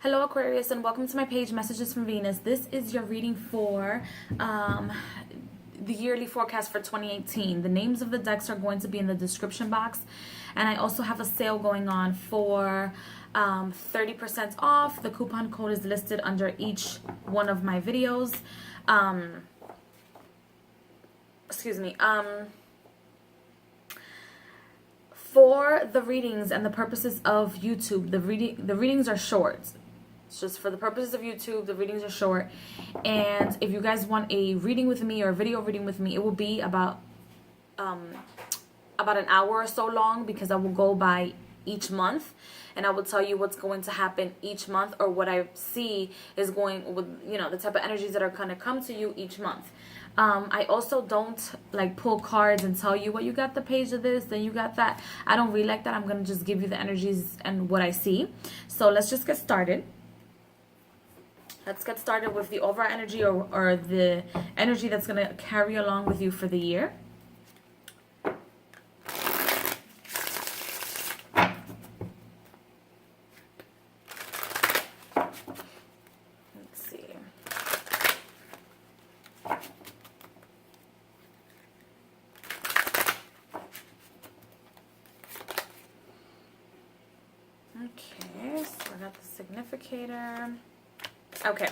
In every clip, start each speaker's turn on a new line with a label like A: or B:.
A: Hello Aquarius, and welcome to my page, Messages from Venus. This is your reading for the yearly forecast for 2018. The names of the decks are going to be in the description box, and I also have a sale going on for 30% off. The coupon code is listed under each one of my videos. For the readings and the purposes of YouTube, the readings are short. It's just for the purposes of YouTube, the readings are short. And if you guys want a reading with me or a video reading with me, it will be about an hour or so long, because I will go by each month and I will tell you what's going to happen each month, or what I see is going with, the type of energies that are going to come to you each month. I also don't pull cards and tell you, well, you got the page of this, then you got that. I don't really like that. I'm going to just give you the energies and what I see. So let's just get started. Let's get started with the overall energy, or the energy that's going to carry along with you for the year. Let's see. Okay, so I got the significator. Okay,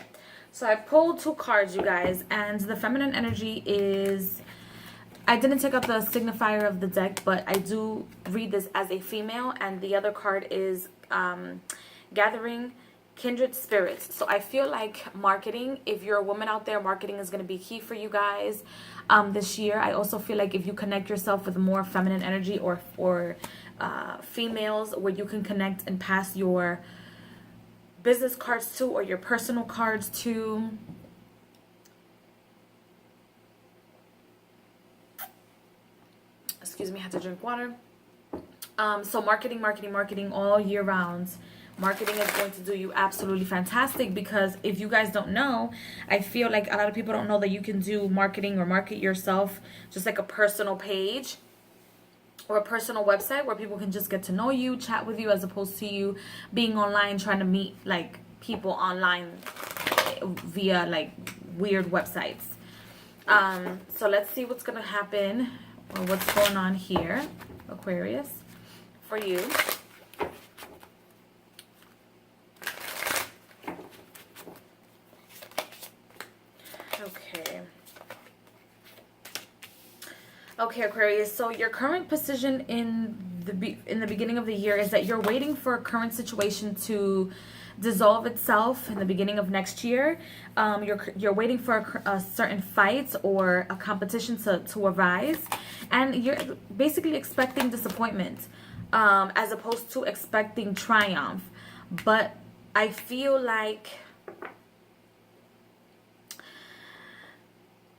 A: so I pulled two cards, you guys, and the feminine energy is, I didn't take up the signifier of the deck, but I do read this as a female, and the other card is gathering kindred spirits. So I feel like marketing, if you're a woman out there, marketing is going to be key for you guys this year. I also feel like if you connect yourself with more feminine energy, or females, where you can connect and pass your business cards to, or your personal cards to. Excuse me, I had to drink water. So marketing all year round. Marketing is going to do you absolutely fantastic, because if you guys don't know, I feel like a lot of people don't know that you can do marketing or market yourself, just like a personal page or a personal website where people can just get to know you, chat with you, as opposed to you being online trying to meet people online via weird websites. So let's see what's gonna happen, or what's going on here, Aquarius, for you. Okay, Aquarius, so your current position in the beginning of the year is that you're waiting for a current situation to dissolve itself in the beginning of next year. You're waiting for a certain fight or a competition to arise, and you're basically expecting disappointment as opposed to expecting triumph. But I feel like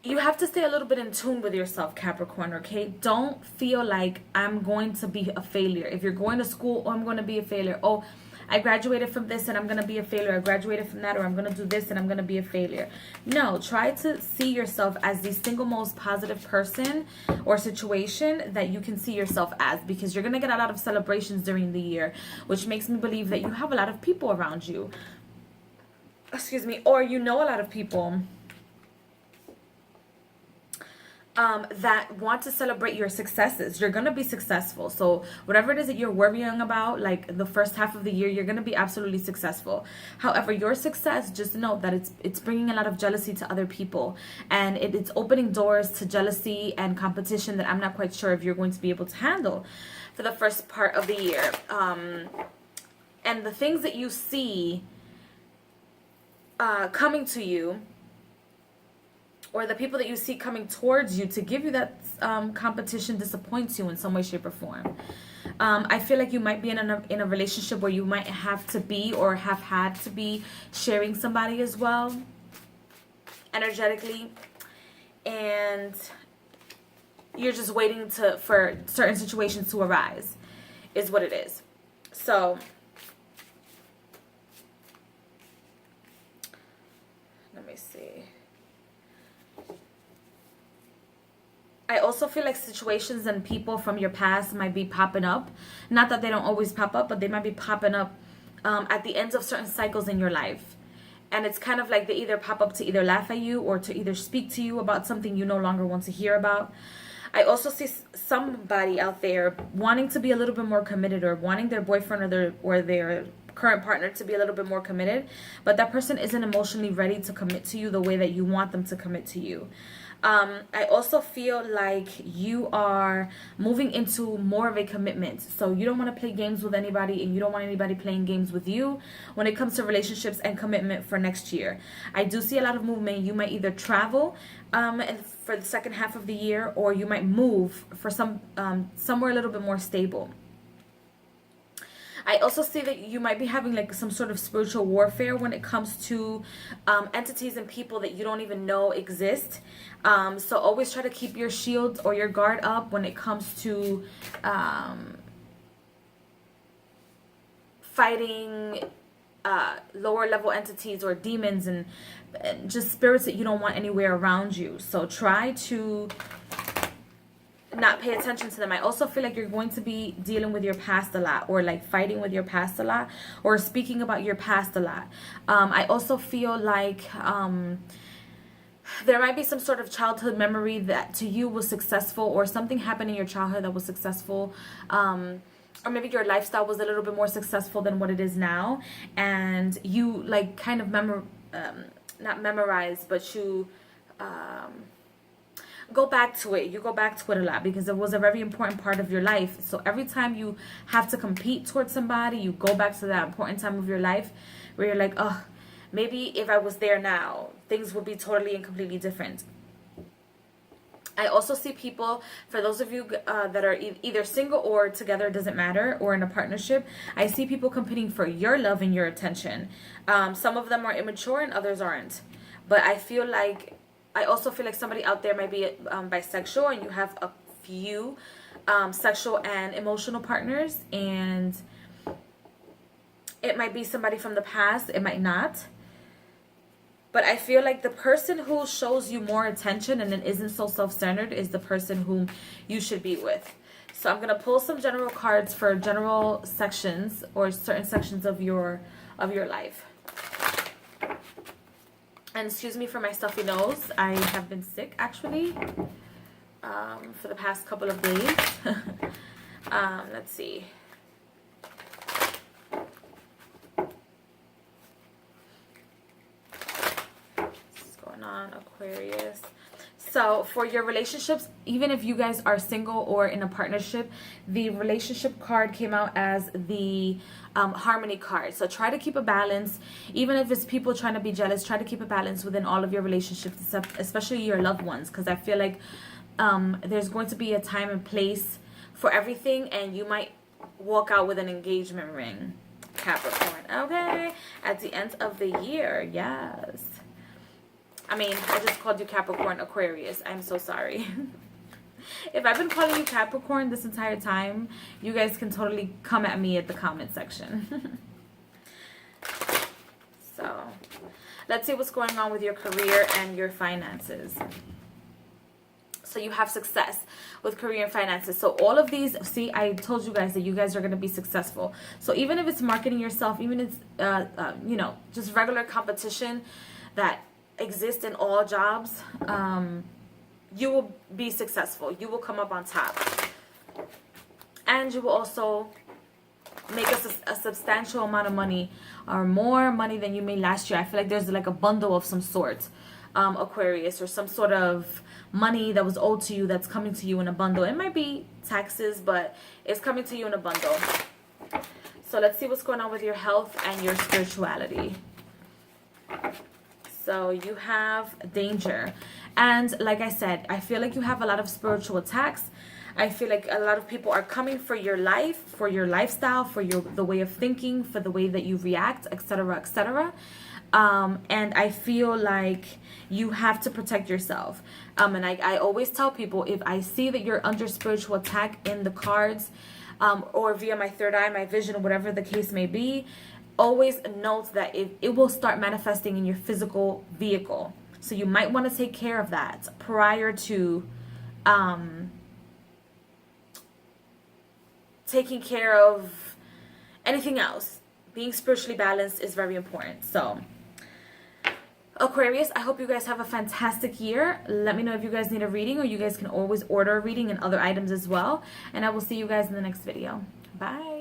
A: you have to stay a little bit in tune with yourself, Capricorn, okay? Don't feel like I'm going to be a failure. If you're going to school, oh, I'm going to be a failure. Oh, I graduated from this and I'm going to be a failure. I graduated from that, or I'm going to do this and I'm going to be a failure. No, try to see yourself as the single most positive person or situation that you can see yourself as, because you're going to get a lot of celebrations during the year, which makes me believe that you have a lot of people around you. Excuse me. Or you know a lot of people that want to celebrate your successes. You're going to be successful. So whatever it is that you're worrying about, the first half of the year, you're going to be absolutely successful. However, your success, just know that it's bringing a lot of jealousy to other people, and it's opening doors to jealousy and competition that I'm not quite sure if you're going to be able to handle for the first part of the year. And the things that you see coming to you, or the people that you see coming towards you to give you that competition, disappoints you in some way, shape, or form. I feel like you might be in a relationship where you might have to be, or have had to be, sharing somebody as well, energetically, and you're just waiting for certain situations to arise, is what it is. So let me see. I also feel like situations and people from your past might be popping up. Not that they don't always pop up, but they might be popping up at the ends of certain cycles in your life. And it's kind of like they either pop up to either laugh at you or to either speak to you about something you no longer want to hear about. I also see somebody out there wanting to be a little bit more committed, or wanting their boyfriend or their current partner to be a little bit more committed, but that person isn't emotionally ready to commit to you the way that you want them to commit to you. I also feel like you are moving into more of a commitment. So you don't want to play games with anybody, and you don't want anybody playing games with you when it comes to relationships and commitment for next year. I do see a lot of movement. You might either travel and for the second half of the year, or you might move for somewhere a little bit more stable. I also see that you might be having like some sort of spiritual warfare when it comes to entities and people that you don't even know exist. So always try to keep your shield or your guard up when it comes to fighting lower level entities or demons and just spirits that you don't want anywhere around you. So try to not pay attention to them. I also feel like you're going to be dealing with your past a lot, or like fighting with your past a lot, or speaking about your past a lot. I also feel like there might be some sort of childhood memory that to you was successful, or something happened in your childhood that was successful, or maybe your lifestyle was a little bit more successful than what it is now, and you like kind of not memorize, but you go back to it. You go back to it a lot because it was a very important part of your life. So every time you have to compete towards somebody, you go back to that important time of your life where you're like, oh, maybe if I was there now, things would be totally and completely different. I also see people, for those of you that are either single or together, doesn't matter, or in a partnership, I see people competing for your love and your attention. Some of them are immature and others aren't. But I also feel like somebody out there might be bisexual, and you have a few sexual and emotional partners, and it might be somebody from the past, it might not. But I feel like the person who shows you more attention and then isn't so self-centered is the person whom you should be with. So I'm going to pull some general cards for general sections or certain sections of your life. And excuse me for my stuffy nose. I have been sick, actually, for the past couple of days. Let's see. What's going on, Aquarius? So for your relationships, even if you guys are single or in a partnership, the relationship card came out as the harmony card. So try to keep a balance. Even if it's people trying to be jealous, try to keep a balance within all of your relationships, especially your loved ones, because I feel like there's going to be a time and place for everything, and you might walk out with an engagement ring, Capricorn. Okay, at the end of the year. Yes. I mean, I just called you Capricorn, Aquarius. I'm so sorry. If I've been calling you Capricorn this entire time, you guys can totally come at me at the comment section. So, let's see what's going on with your career and your finances. So you have success with career and finances. So all of these, see, I told you guys that you guys are going to be successful. So even if it's marketing yourself, even if it's, just regular competition that exist in all jobs, you will be successful. You will come up on top, and you will also make a substantial amount of money, or more money than you made last year. I feel like there's like a bundle of some sort, Aquarius, or some sort of money that was owed to you that's coming to you in a bundle. It might be taxes, but it's coming to you in a bundle. So let's see what's going on with your health and your spirituality. So you have danger. And like I said, I feel like you have a lot of spiritual attacks. I feel like a lot of people are coming for your life, for your lifestyle, for the way of thinking, for the way that you react, etc., etc. And I feel like you have to protect yourself. And I always tell people, if I see that you're under spiritual attack in the cards, or via my third eye, my vision, whatever the case may be, always note that it will start manifesting in your physical vehicle. So you might want to take care of that prior to taking care of anything else. being spiritually balanced is very important. So Aquarius, I hope you guys have a fantastic year. Let me know if you guys need a reading, or you guys can always order a reading and other items as well. And I will see you guys in the next video. Bye.